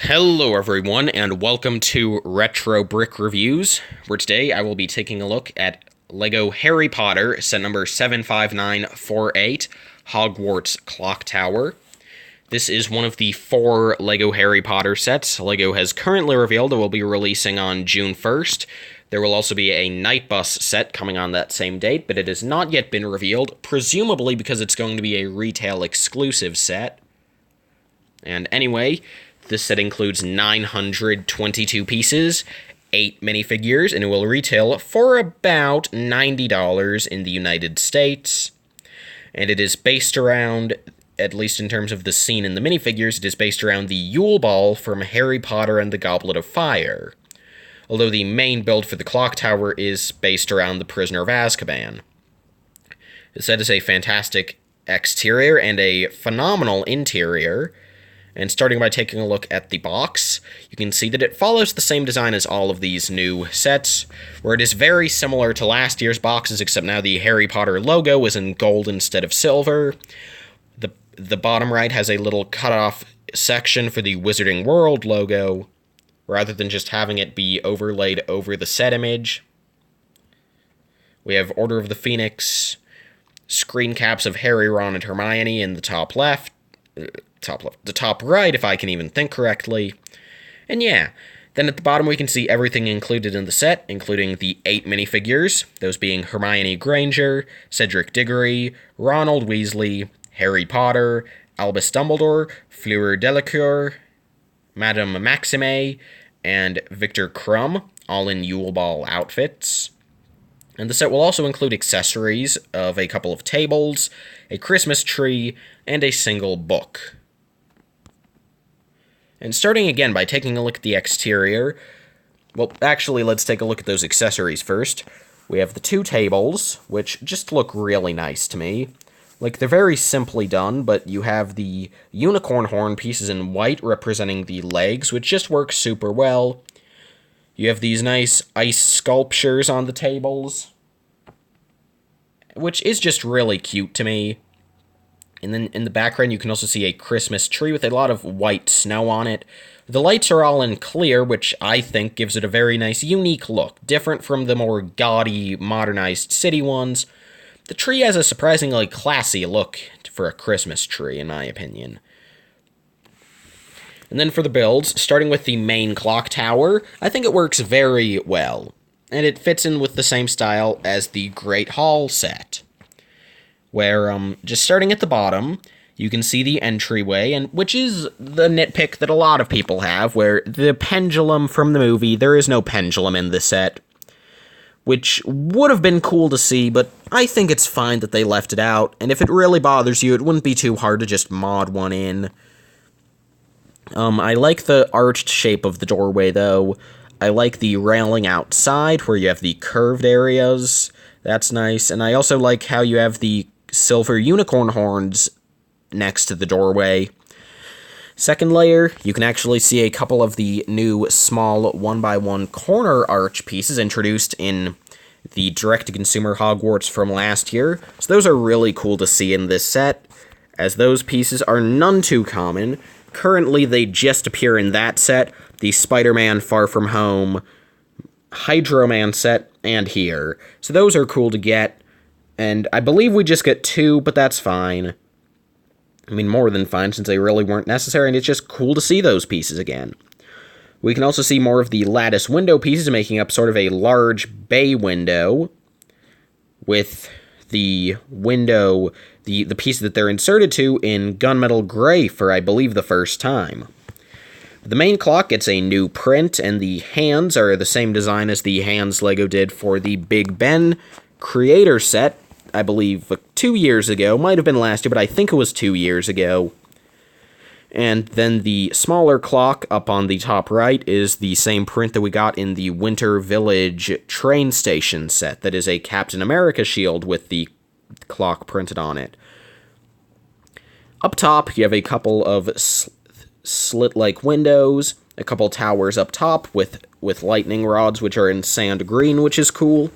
Hello everyone, and welcome to Retro Brick Reviews, where today I will be taking a look at LEGO Harry Potter, set number 75948, Hogwarts Clock Tower. This is one of the 4 LEGO Harry Potter sets LEGO has currently revealed it will be releasing on June 1st. There will also be a Night Bus set coming on that same date, but it has not yet been revealed, presumably because it's going to be a retail exclusive set. And anyway, this set includes 922 pieces, 8 minifigures, and it will retail for about $90 in the United States. And it is based around, at least in terms of the scene in the minifigures, it is based around the Yule Ball from Harry Potter and the Goblet of Fire. Although the main build for the clock tower is based around the Prisoner of Azkaban. The set is a fantastic exterior and a phenomenal interior. And starting by taking a look at the box, you can see that it follows the same design as all of these new sets, where it is very similar to last year's boxes, except now the Harry Potter logo is in gold instead of silver. The bottom right has a little cut-off section for the Wizarding World logo, rather than just having it be overlaid over the set image. We have Order of the Phoenix, screen caps of Harry, Ron, and Hermione in the top left, the top right, if I can even think correctly. And yeah, then at the bottom we can see everything included in the set, including the 8 minifigures, those being Hermione Granger, Cedric Diggory, Ronald Weasley, Harry Potter, Albus Dumbledore, Fleur Delacour, Madame Maxime, and Victor Crumb, all in Yule Ball outfits. And the set will also include accessories of a couple of tables, a Christmas tree, and a single book. And starting again by taking a look at the exterior, well, actually, let's take a look at those accessories first. We have the 2 tables, which just look really nice to me. Like, they're very simply done, but you have the unicorn horn pieces in white representing the legs, which just works super well. You have these nice ice sculptures on the tables, which is just really cute to me. And then in the background, you can also see a Christmas tree with a lot of white snow on it. The lights are all in clear, which I think gives it a very nice, unique look, different from the more gaudy, modernized city ones. The tree has a surprisingly classy look for a Christmas tree, in my opinion. And then for the builds, starting with the main clock tower, I think it works very well. And it fits in with the same style as the Great Hall set, where, just starting at the bottom, you can see the entryway, and which is the nitpick that a lot of people have, where the pendulum from the movie, there is no pendulum in the set, which would have been cool to see, but I think it's fine that they left it out, and if it really bothers you, it wouldn't be too hard to just mod one in. I like the arched shape of the doorway, though. I like the railing outside, where you have the curved areas. That's nice, and I also like how you have the silver unicorn horns next to the doorway. Second layer, you can actually see a couple of the new small 1x1 corner arch pieces introduced in the direct-to-consumer Hogwarts from last year. So those are really cool to see in this set, as those pieces are none too common. Currently, they just appear in that set, the Spider-Man Far From Home, Hydro Man set, and here. So those are cool to get. And I believe we just get 2, but that's fine. I mean, more than fine, since they really weren't necessary, and it's just cool to see those pieces again. We can also see more of the lattice window pieces, making up sort of a large bay window, with the window, the piece that they're inserted to in gunmetal gray for, I believe, the first time. The main clock gets a new print, and the hands are the same design as the hands LEGO did for the Big Ben Creator set, I believe 2 years ago. Might have been last year, but I think it was 2 years ago. And then the smaller clock up on the top right is the same print that we got in the Winter Village train station set. That is a Captain America shield with the clock printed on it. Up top, you have a couple of slit-like windows, a couple towers up top with lightning rods, which are in sand green, which is cool.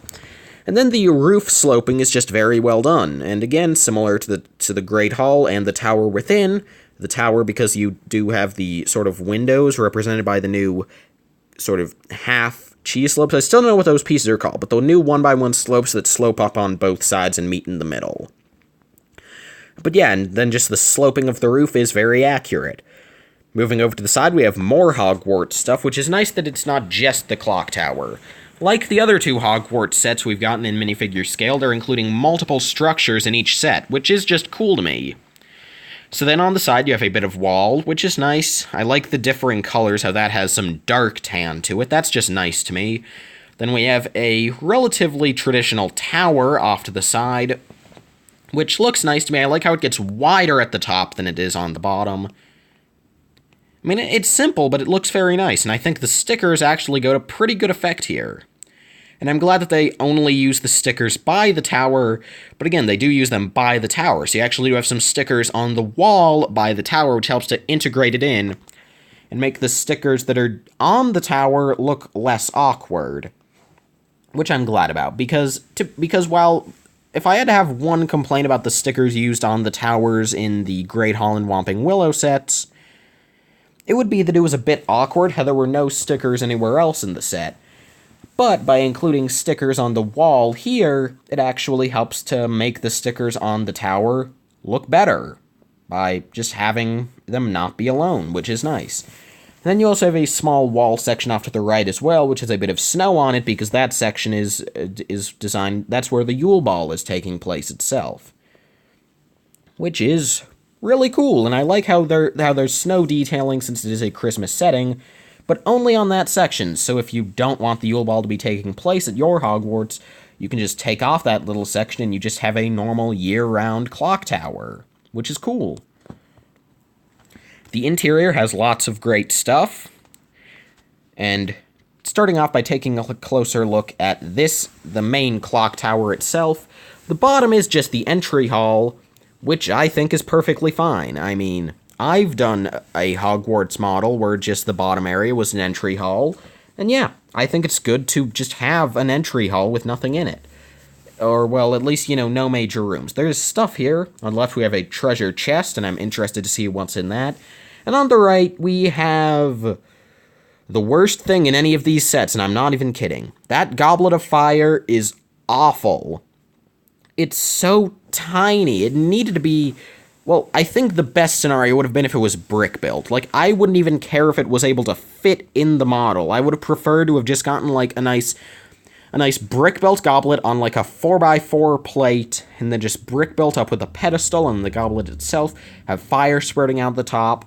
And then the roof sloping is just very well done, and again, similar to the Great Hall and the tower within, the tower, because you do have the sort of windows represented by the new sort of half cheese slopes. I still don't know what those pieces are called, but the new 1x1 slopes that slope up on both sides and meet in the middle. But yeah, and then just the sloping of the roof is very accurate. Moving over to the side, we have more Hogwarts stuff, which is nice that it's not just the clock tower. Like the other two Hogwarts sets we've gotten in minifigure scale, they're including multiple structures in each set, which is just cool to me. So then on the side, you have a bit of wall, which is nice. I like the differing colors, how that has some dark tan to it. That's just nice to me. Then we have a relatively traditional tower off to the side, which looks nice to me. I like how it gets wider at the top than it is on the bottom. I mean, it's simple, but it looks very nice, and I think the stickers actually go to pretty good effect here. And I'm glad that they only use the stickers by the tower, but again, they do use them by the tower, so you actually do have some stickers on the wall by the tower, which helps to integrate it in, and make the stickers that are on the tower look less awkward. Which I'm glad about, because while if I had to have one complaint about the stickers used on the towers in the Great Hall and Whomping Willow sets, it would be that it was a bit awkward how there were no stickers anywhere else in the set. But by including stickers on the wall here, it actually helps to make the stickers on the tower look better by just having them not be alone, which is nice. And then you also have a small wall section off to the right as well, which has a bit of snow on it because that section is designed, that's where the Yule Ball is taking place itself. Which is really cool, and I like how there's snow detailing since it is a Christmas setting, but only on that section, so if you don't want the Yule Ball to be taking place at your Hogwarts, you can just take off that little section and you just have a normal year-round clock tower, which is cool. The interior has lots of great stuff, and starting off by taking a closer look at the main clock tower itself, the bottom is just the entry hall, which I think is perfectly fine. I mean, I've done a Hogwarts model where just the bottom area was an entry hall, and yeah, I think it's good to just have an entry hall with nothing in it. Or, well, at least, no major rooms. There's stuff here. On the left, we have a treasure chest, and I'm interested to see what's in that. And on the right, we have the worst thing in any of these sets, and I'm not even kidding. That Goblet of Fire is awful. It's so tiny. It needed to be... Well, I think the best scenario would have been if it was brick-built. Like, I wouldn't even care if it was able to fit in the model. I would have preferred to have just gotten, like, a nice brick-built goblet on, like, a 4x4 plate, and then just brick-built up with a pedestal and the goblet itself, have fire spurting out the top.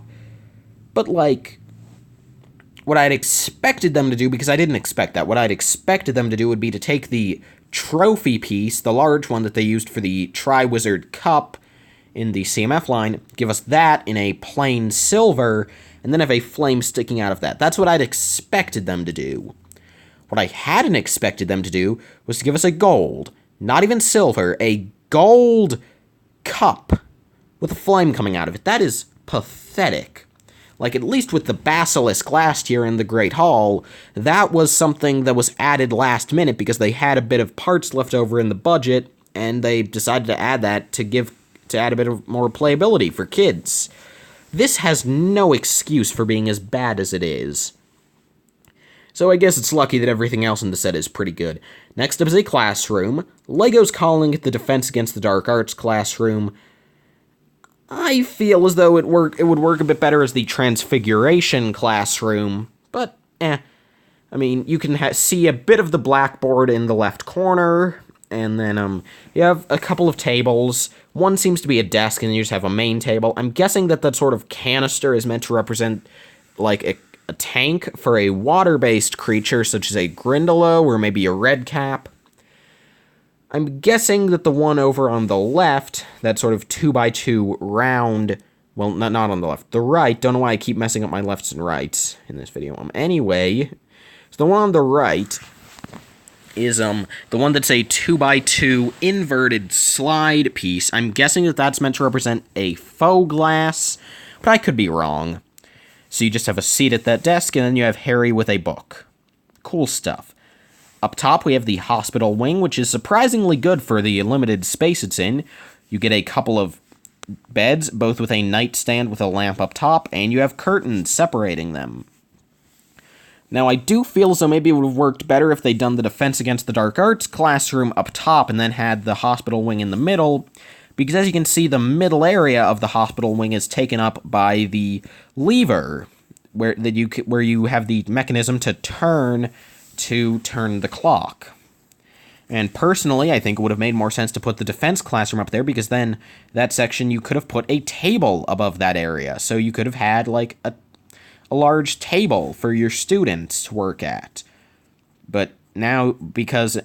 But, like, what I'd expected them to do, because I didn't expect that, what I'd expected them to do would be to take the trophy piece, the large one that they used for the Triwizard Cup in the CMF line, give us that in a plain silver, and then have a flame sticking out of that. That's what I'd expected them to do. What I hadn't expected them to do was to give us a gold, not even silver, a gold cup with a flame coming out of it. That is pathetic. Like, at least with the Basilisk last year in the Great Hall, that was something that was added last minute because they had a bit of parts left over in the budget, and they decided to add that to add a bit of more playability for kids. This has no excuse for being as bad as it is. So I guess it's lucky that everything else in the set is pretty good. Next up is a classroom. LEGO's calling it the Defense Against the Dark Arts classroom. I feel as though it would work a bit better as the Transfiguration classroom, but I mean, you can see a bit of the blackboard in the left corner, and then you have a couple of tables. One seems to be a desk, and you just have a main table. I'm guessing that sort of canister is meant to represent, like, a tank for a water-based creature, such as a Grindylow or maybe a Redcap. I'm guessing that the one over on the left, that sort of 2x2 round, well, not on the left, the right, don't know why I keep messing up my lefts and rights in this video. Anyway, so the one on the right is the one that's a 2x2 inverted slide piece. I'm guessing that that's meant to represent a faux glass, but I could be wrong. So you just have a seat at that desk, and then you have Harry with a book. Cool stuff. Up top, we have the hospital wing, which is surprisingly good for the limited space it's in. You get a couple of beds, both with a nightstand with a lamp up top, and you have curtains separating them. Now, I do feel as though maybe it would have worked better if they'd done the Defense Against the Dark Arts classroom up top and then had the hospital wing in the middle, because as you can see, the middle area of the hospital wing is taken up by the lever, where you have the mechanism to turn the clock. And personally, I think it would have made more sense to put the defense classroom up there, because then that section you could have put a table above that area. So you could have had like a large table for your students to work at. But now,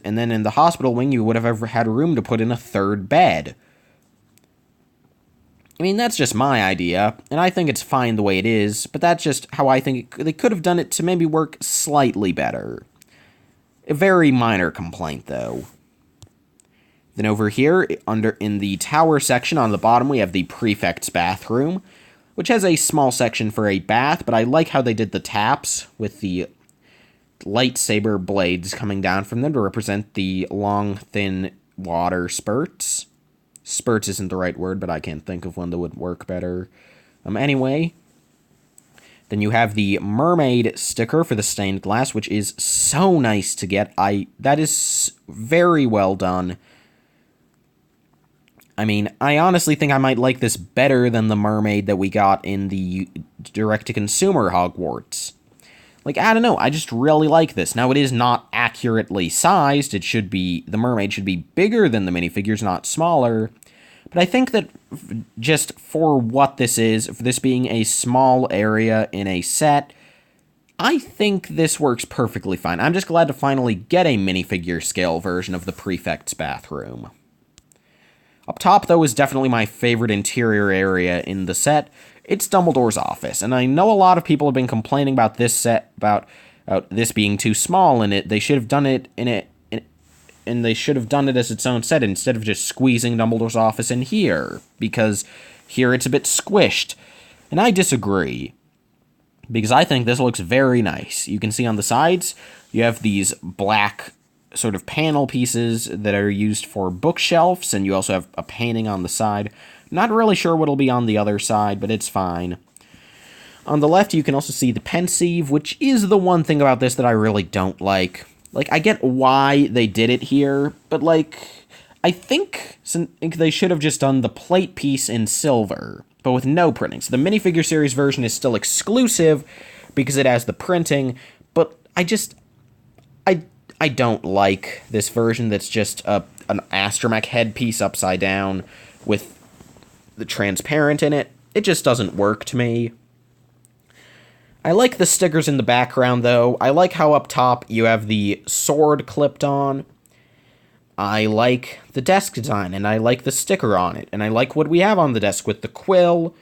and then in the hospital wing, you would have ever had room to put in a third bed. I mean, that's just my idea, and I think it's fine the way it is, but that's just how I think they could have done it to maybe work slightly better. A very minor complaint, though. Then over here, in the tower section on the bottom, we have the prefect's bathroom, which has a small section for a bath, but I like how they did the taps with the lightsaber blades coming down from them to represent the long, thin water spurts. Spurts isn't the right word, but I can't think of one that would work better. Anyway, then you have the mermaid sticker for the stained glass, which is so nice to get. That is very well done. I mean, I honestly think I might like this better than the mermaid that we got in the direct-to-consumer Hogwarts. Like, I don't know, I just really like this. Now, it is not accurately sized. The mermaid should be bigger than the minifigures, not smaller. But I think that just for what this is, for this being a small area in a set, I think this works perfectly fine. I'm just glad to finally get a minifigure scale version of the prefect's bathroom. Up top, though, is definitely my favorite interior area in the set. It's Dumbledore's office, and I know a lot of people have been complaining about this set, about this being too small in it. They should have done it and they should have done it as its own set instead of just squeezing Dumbledore's office in here, because here it's a bit squished. And I disagree, because I think this looks very nice. You can see on the sides, you have these black sort of panel pieces that are used for bookshelves, and you also have a painting on the side. Not really sure what'll be on the other side, but it's fine. On the left, you can also see the pensieve, which is the one thing about this that I really don't like. Like, I get why they did it here, but, like, I think they should have just done the plate piece in silver, but with no printing. So the minifigure series version is still exclusive because it has the printing, but I don't like this version that's just an astromech headpiece upside down with the transparent in it. It just doesn't work to me. I like the stickers in the background, though. I like how up top you have the sword clipped on. I like the desk design, and I like the sticker on it. And I like what we have on the desk with the quill.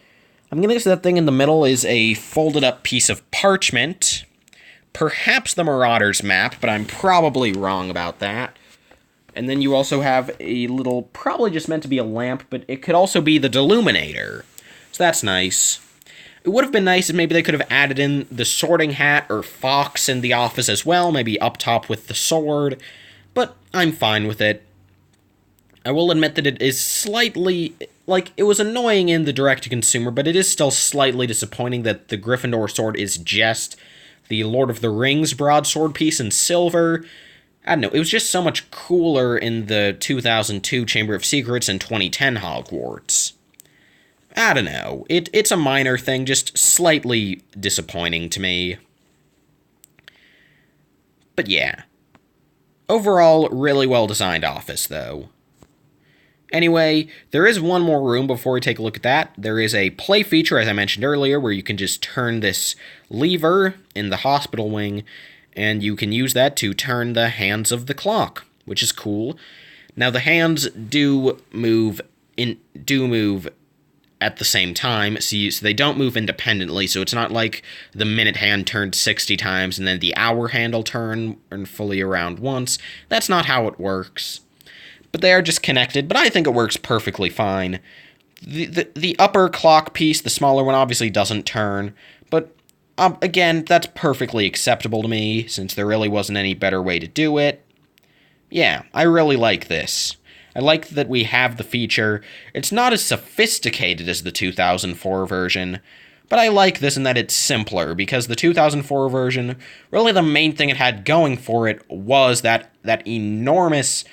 I'm going to guess that thing in the middle is a folded-up piece of parchment. Perhaps the Marauders map, but I'm probably wrong about that. And then you also have a little, probably just meant to be a lamp, but it could also be the Deluminator. So that's nice. It would have been nice if maybe they could have added in the sorting hat or fox in the office as well, maybe up top with the sword, but I'm fine with it. I will admit that it is slightly, like, it was annoying in the direct-to-consumer, but it is still slightly disappointing that the Gryffindor sword is just the Lord of the Rings broadsword piece in silver. I don't know, it was just so much cooler in the 2002 Chamber of Secrets and 2010 Hogwarts. I don't know, it's a minor thing, just slightly disappointing to me. But yeah. Overall, really well-designed office, though. Anyway, there is one more room before we take a look at that. There is a play feature, as I mentioned earlier, where you can just turn this lever in the hospital wing, and you can use that to turn the hands of the clock, which is cool. Now, the hands do move at the same time, so they don't move independently, so it's not like the minute hand turned 60 times and then the hour hand will turn fully around once. That's not how it works. But they are just connected, but I think it works perfectly fine. The upper clock piece, the smaller one, obviously doesn't turn, but again, that's perfectly acceptable to me, since there really wasn't any better way to do it. Yeah, I really like this. I like that we have the feature. It's not as sophisticated as the 2004 version, but I like this in that it's simpler, because the 2004 version, really the main thing it had going for it was that enormous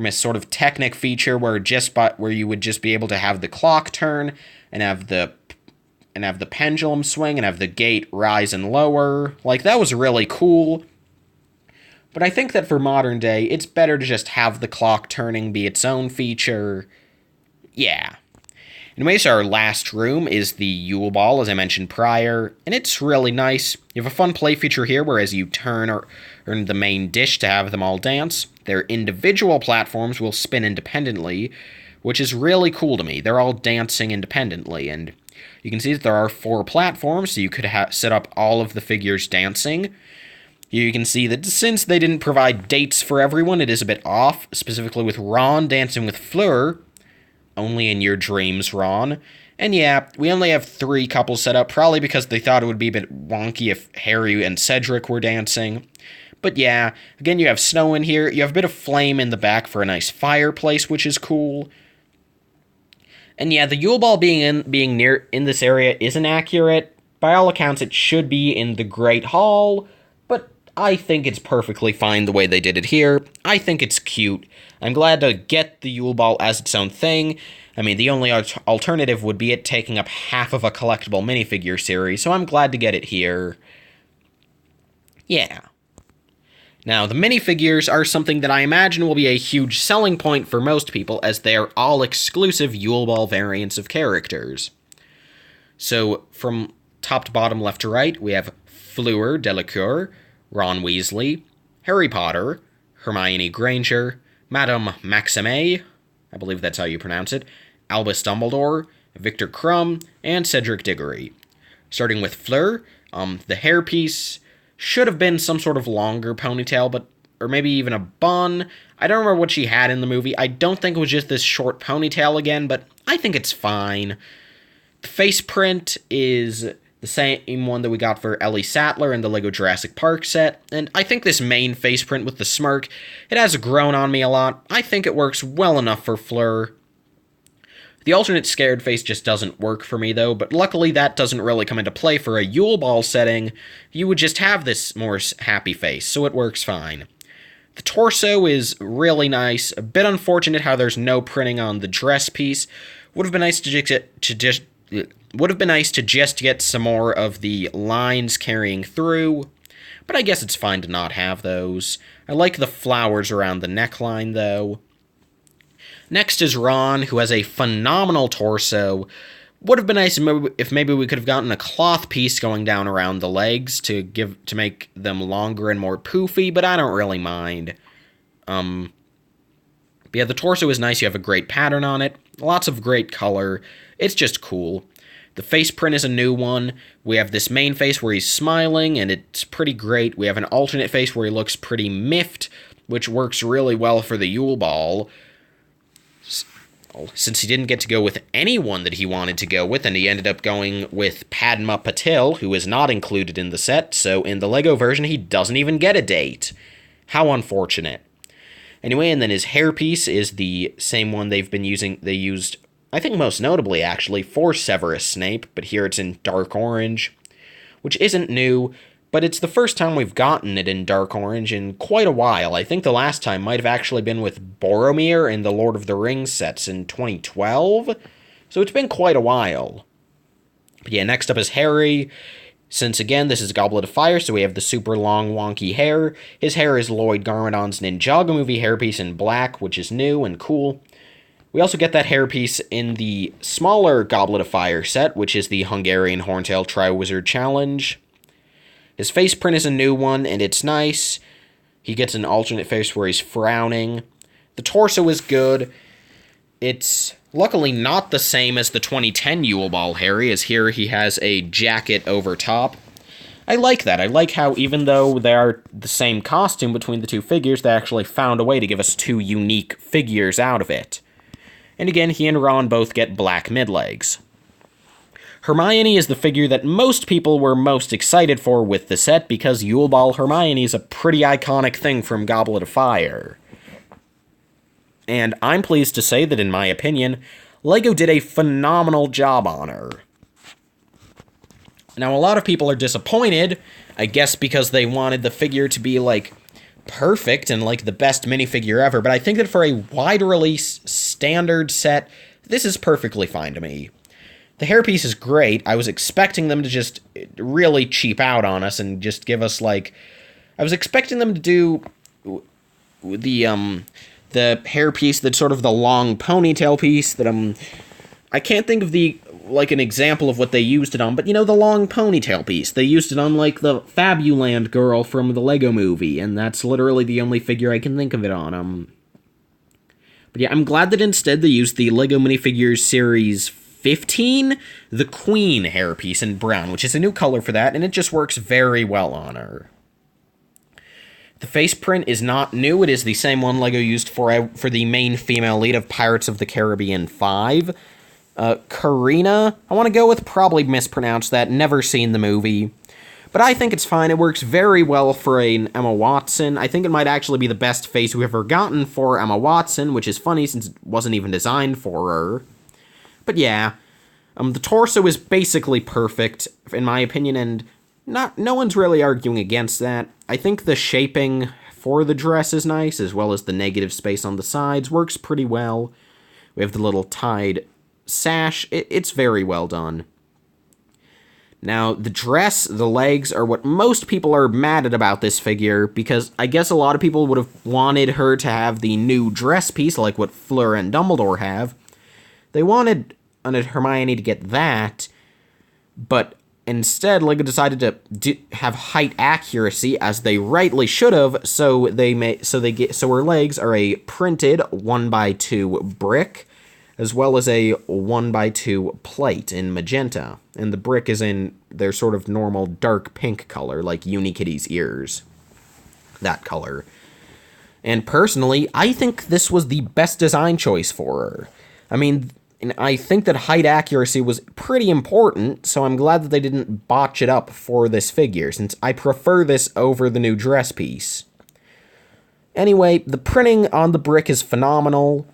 sort of Technic feature where you would just be able to have the clock turn and have the pendulum swing and have the gate rise and lower. Like, that was really cool. But I think that for modern day, it's better to just have the clock turning be its own feature. Yeah. Anyways, our last room is the Yule Ball, as I mentioned prior, and it's really nice. You have a fun play feature here, where as you turn the main dish to have them all dance, their individual platforms will spin independently, which is really cool to me. They're all dancing independently, and you can see that there are 4 platforms, so you could set up all of the figures dancing. You can see that since they didn't provide dates for everyone, it is a bit off, specifically with Ron dancing with Fleur. Only in your dreams, Ron. And yeah, we only have 3 couples set up, probably because they thought it would be a bit wonky if Harry and Cedric were dancing. But yeah, again, you have snow in here, you have a bit of flame in the back for a nice fireplace, which is cool. And yeah, the Yule Ball being in this area isn't accurate. By all accounts, it should be in the Great Hall, but I think it's perfectly fine the way they did it here. I think it's cute. I'm glad to get the Yule Ball as its own thing. I mean, the only alternative would be it taking up half of a collectible minifigure series, so I'm glad to get it here. Yeah. Now, the minifigures are something that I imagine will be a huge selling point for most people, as they are all exclusive Yule Ball variants of characters. So, from top to bottom, left to right, we have Fleur Delacour, Ron Weasley, Harry Potter, Hermione Granger, Madame Maxime, I believe that's how you pronounce it, Albus Dumbledore, Victor Crumb, and Cedric Diggory. Starting with Fleur, the hairpiece should have been some sort of longer ponytail, or maybe even a bun. I don't remember what she had in the movie. I don't think it was just this short ponytail again, but I think it's fine. The face print is the same one that we got for Ellie Sattler in the LEGO Jurassic Park set, and I think this main face print with the smirk, it has grown on me a lot. I think it works well enough for Fleur. The alternate scared face just doesn't work for me, though, but luckily that doesn't really come into play for a Yule Ball setting. You would just have this more happy face, so it works fine. The torso is really nice. A bit unfortunate how there's no printing on the dress piece. Would have been nice to just get some more of the lines carrying through, but I guess it's fine to not have those. I like the flowers around the neckline, though. Next is Ron, who has a phenomenal torso. Would have been nice if maybe we could have gotten a cloth piece going down around the legs to make them longer and more poofy, but I don't really mind. But yeah, the torso is nice. You have a great pattern on it. Lots of great color. It's just cool. The face print is a new one. We have this main face where he's smiling, and it's pretty great. We have an alternate face where he looks pretty miffed, which works really well for the Yule Ball, since he didn't get to go with anyone that he wanted to go with, and he ended up going with Padma Patil, who is not included in the set, so in the LEGO version, he doesn't even get a date. How unfortunate. Anyway, and then his hairpiece is the same one they used, I think most notably, actually, for Severus Snape, but here it's in dark orange, which isn't new, but it's the first time we've gotten it in dark orange in quite a while. I think the last time might have actually been with Boromir in the Lord of the Rings sets in 2012, so it's been quite a while. But yeah, next up is Harry. Since, again, this is Goblet of Fire, so we have the super long, wonky hair. His hair is Lloyd Garmadon's Ninjago movie hairpiece in black, which is new and cool. We also get that hairpiece in the smaller Goblet of Fire set, which is the Hungarian Horntail Triwizard Challenge. His face print is a new one, and it's nice. He gets an alternate face where he's frowning. The torso is good. It's luckily not the same as the 2010 Yule Ball Harry, as here he has a jacket over top. I like that. I like how even though they are the same costume between the two figures, they actually found a way to give us 2 unique figures out of it. And again, he and Ron both get black mid-legs. Hermione is the figure that most people were most excited for with the set, because Yule Ball Hermione is a pretty iconic thing from Goblet of Fire. And I'm pleased to say that, in my opinion, LEGO did a phenomenal job on her. Now, a lot of people are disappointed, I guess because they wanted the figure to be, like, perfect and, like, the best minifigure ever, but I think that for a wide release standard set, this is perfectly fine to me. The hairpiece is great. I was expecting them to just really cheap out on us and just give us, like... I was expecting them to do the hairpiece that's sort of the long ponytail piece that, I can't think of an example of what they used it on, but, the long ponytail piece. They used it on, like, the Fabuland girl from the Lego movie, and that's literally the only figure I can think of it on, But yeah, I'm glad that instead they used the Lego Minifigures Series 15, the Queen hairpiece in brown, which is a new color for that, and it just works very well on her. The face print is not new. It is the same one LEGO used for the main female lead of Pirates of the Caribbean 5. Karina, I want to go with, probably mispronounced that, never seen the movie. But I think it's fine. It works very well for an Emma Watson. I think it might actually be the best face we've ever gotten for Emma Watson, which is funny since it wasn't even designed for her. But yeah, the torso is basically perfect, in my opinion, and no one's really arguing against that. I think the shaping for the dress is nice, as well as the negative space on the sides works pretty well. We have the little tied sash. It's very well done. Now, the dress, the legs, are what most people are mad at about this figure, because I guess a lot of people would have wanted her to have the new dress piece, like what Fleur and Dumbledore have. They wanted Hermione to get that, but instead, LEGO decided to have height accuracy, as they rightly should have. So her legs are a printed 1x2 brick, as well as a 1x2 plate in magenta, and the brick is in their sort of normal dark pink color, like Unikitty's ears. That color. And personally, I think this was the best design choice for her. I mean, I think that height accuracy was pretty important, so I'm glad that they didn't botch it up for this figure, since I prefer this over the new dress piece. Anyway, the printing on the brick is phenomenal.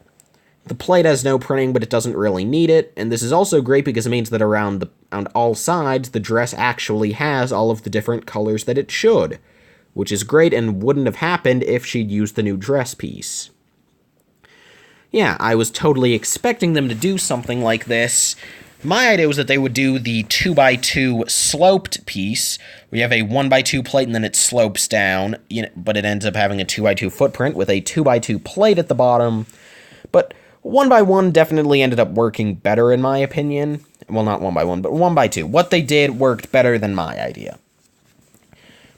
The plate has no printing, but it doesn't really need it, and this is also great because it means that around all sides, the dress actually has all of the different colors that it should, which is great and wouldn't have happened if she'd used the new dress piece. Yeah, I was totally expecting them to do something like this. My idea was that they would do the 2x2 sloped piece. We have a 1x2 plate and then it slopes down, but it ends up having a 2x2 footprint with a 2x2 plate at the bottom. But 1x1 definitely ended up working better in my opinion. Well, not 1x1, but 1x2. What they did worked better than my idea.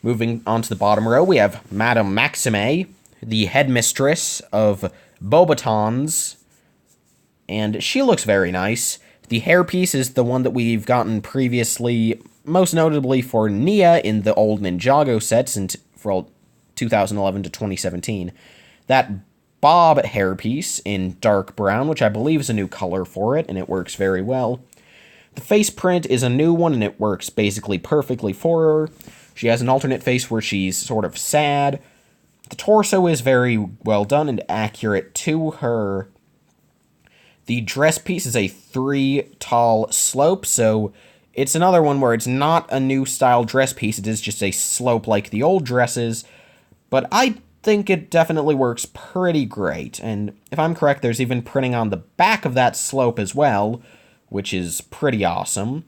Moving on to the bottom row, we have Madame Maxime, the headmistress of Beauxbatons, and she looks very nice. The hairpiece is the one that we've gotten previously, most notably for Nia in the old Ninjago sets for 2011 to 2017. That bob hairpiece in dark brown, which I believe is a new color for it, and it works very well. The face print is a new one, and it works basically perfectly for her. She has an alternate face where she's sort of sad. The torso is very well done and accurate to her. The dress piece is a 3 tall slope, so it's another one where it's not a new style dress piece, it is just a slope like the old dresses, but I think it definitely works pretty great, and if I'm correct, there's even printing on the back of that slope as well, which is pretty awesome.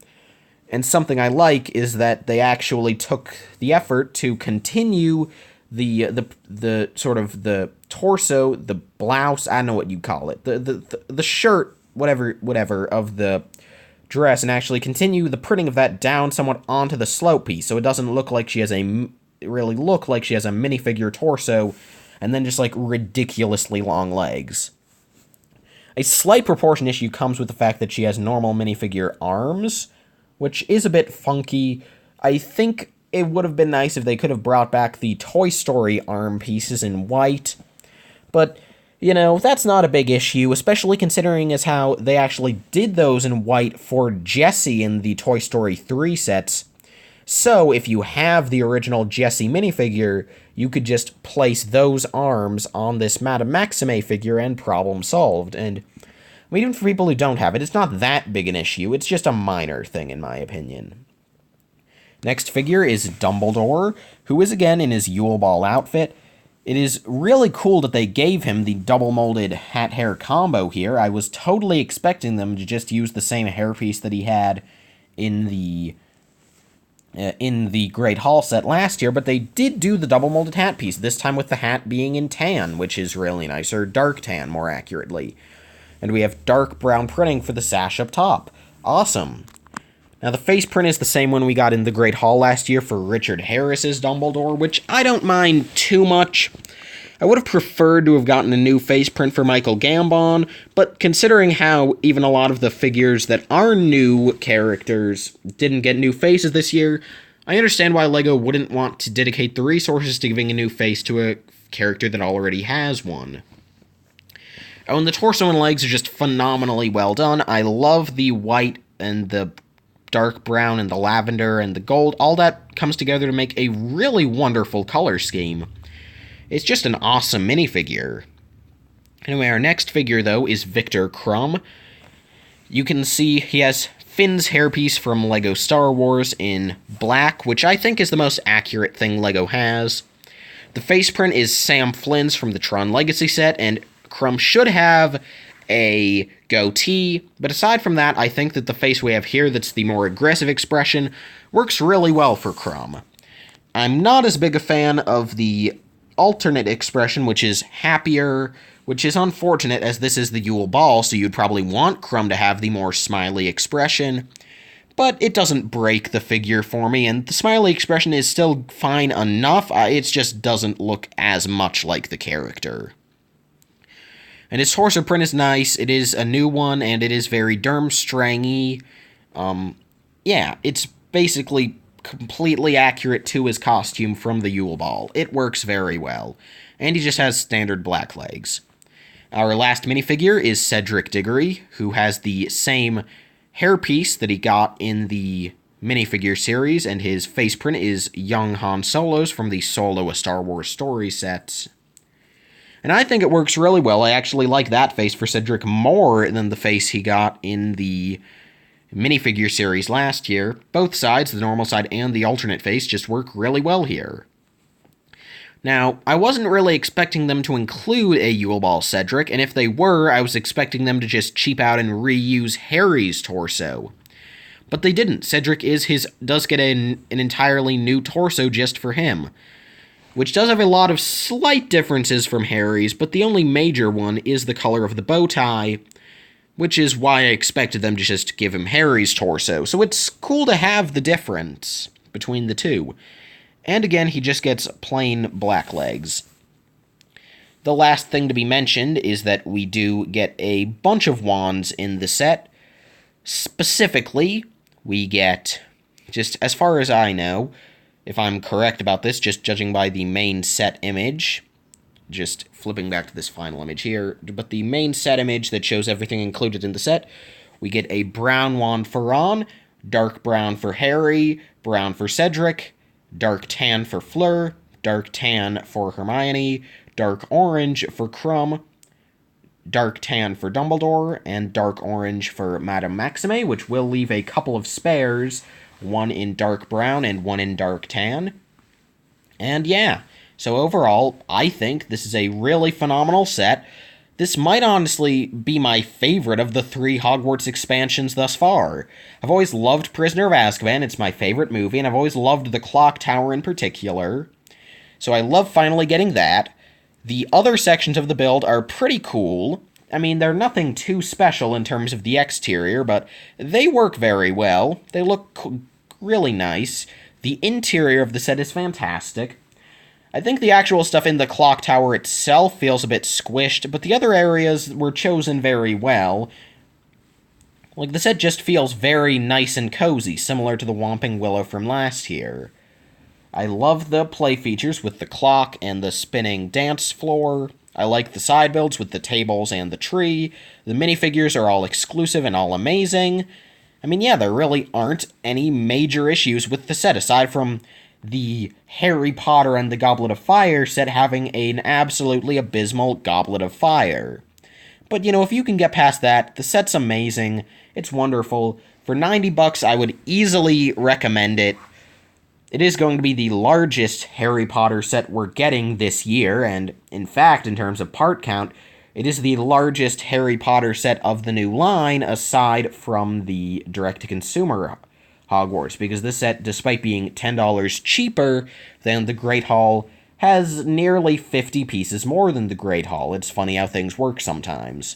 And something I like is that they actually took the effort to continue the sort of the torso, the blouse, I don't know what you call it, the shirt, whatever of the dress, and actually continue the printing of that down somewhat onto the slope piece, so it doesn't look like she has really look like she has a minifigure torso, and then just like ridiculously long legs. A slight proportion issue comes with the fact that she has normal minifigure arms, which is a bit funky. I think it would have been nice if they could have brought back the Toy Story arm pieces in white, but, that's not a big issue, especially considering as how they actually did those in white for Jessie in the Toy Story 3 sets. So if you have the original Jessie minifigure, you could just place those arms on this Madame Maxime figure and problem solved. And I mean, even for people who don't have it, it's not that big an issue. It's just a minor thing, in my opinion. Next figure is Dumbledore, who is again in his Yule Ball outfit. It is really cool that they gave him the double-molded hat-hair combo here. I was totally expecting them to just use the same hairpiece that he had in the Great Hall set last year, but they did do the double-molded hat piece, this time with the hat being in tan, which is really nice, or dark tan, more accurately. And we have dark brown printing for the sash up top. Awesome. Now, the face print is the same one we got in the Great Hall last year for Richard Harris's Dumbledore, which I don't mind too much. I would have preferred to have gotten a new face print for Michael Gambon, but considering how even a lot of the figures that are new characters didn't get new faces this year, I understand why LEGO wouldn't want to dedicate the resources to giving a new face to a character that already has one. Oh, and the torso and legs are just phenomenally well done. I love the white and the dark brown and the lavender and the gold. All that comes together to make a really wonderful color scheme. It's just an awesome minifigure. Anyway, our next figure, though, is Victor Crumb. You can see he has Finn's hairpiece from LEGO Star Wars in black, which I think is the most accurate thing LEGO has. The face print is Sam Flynn's from the Tron Legacy set, and Crumb should have a goatee, but aside from that, I think that the face we have here that's the more aggressive expression works really well for Crumb. I'm not as big a fan of the alternate expression, which is happier, which is unfortunate as this is the Yule Ball, so you'd probably want Crumb to have the more smiley expression, but it doesn't break the figure for me, and the smiley expression is still fine enough, it just doesn't look as much like the character. And his torso print is nice, it is a new one, and it is very Durmstrang-y. Yeah, it's basically completely accurate to his costume from the Yule Ball. It works very well. And he just has standard black legs. Our last minifigure is Cedric Diggory, who has the same hairpiece that he got in the minifigure series, and his face print is young Han Solo's from the Solo: A Star Wars Story sets. And I think it works really well. I actually like that face for Cedric more than the face he got in the minifigure series last year. Both sides, the normal side and the alternate face, just work really well here. Now, I wasn't really expecting them to include a Yule Ball Cedric, and if they were, I was expecting them to just cheap out and reuse Harry's torso. But they didn't. Cedric does get an entirely new torso just for him, which does have a lot of slight differences from Harry's, but the only major one is the color of the bow tie, which is why I expected them to just give him Harry's torso, so it's cool to have the difference between the two. And again, he just gets plain black legs. The last thing to be mentioned is that we do get a bunch of wands in the set. Specifically, we get, just as far as I know, if I'm correct about this, just judging by the main set image, just flipping back to this final image here, but the main set image that shows everything included in the set, we get a brown wand for Ron, dark brown for Harry, brown for Cedric, dark tan for Fleur, dark tan for Hermione, dark orange for Crumb, dark tan for Dumbledore, and dark orange for Madame Maxime, which will leave a couple of spares, one in dark brown and one in dark tan. And yeah, so overall, I think this is a really phenomenal set. This might honestly be my favorite of the 3 Hogwarts expansions thus far. I've always loved Prisoner of Azkaban, it's my favorite movie, and I've always loved the Clock Tower in particular. So I love finally getting that. The other sections of the build are pretty cool. I mean, they're nothing too special in terms of the exterior, but they work very well. They look really nice. The interior of the set is fantastic. I think the actual stuff in the clock tower itself feels a bit squished, but the other areas were chosen very well. Like, the set just feels very nice and cozy, similar to the Whomping Willow from last year. I love the play features with the clock and the spinning dance floor. I like the side builds with the tables and the tree. The minifigures are all exclusive and all amazing. I mean, yeah, there really aren't any major issues with the set, aside from the Harry Potter and the Goblet of Fire set having an absolutely abysmal Goblet of Fire. But, you know, if you can get past that, the set's amazing. It's wonderful. For 90 bucks, I would easily recommend it. It is going to be the largest Harry Potter set we're getting this year, and in fact, in terms of part count, it is the largest Harry Potter set of the new line, aside from the direct-to-consumer Hogwarts, because this set, despite being $10 cheaper than the Great Hall, has nearly 50 pieces more than the Great Hall. It's funny how things work sometimes.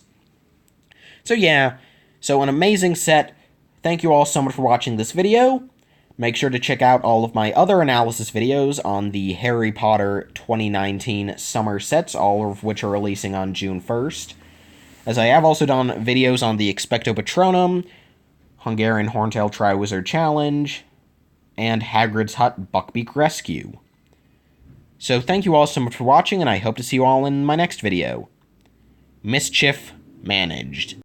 So yeah, so an amazing set. Thank you all so much for watching this video. Make sure to check out all of my other analysis videos on the Harry Potter 2019 summer sets, all of which are releasing on June 1st. As I have also done videos on the Expecto Patronum, Hungarian Horntail Triwizard Challenge, and Hagrid's Hut Buckbeak Rescue. So thank you all so much for watching, and I hope to see you all in my next video. Mischief managed.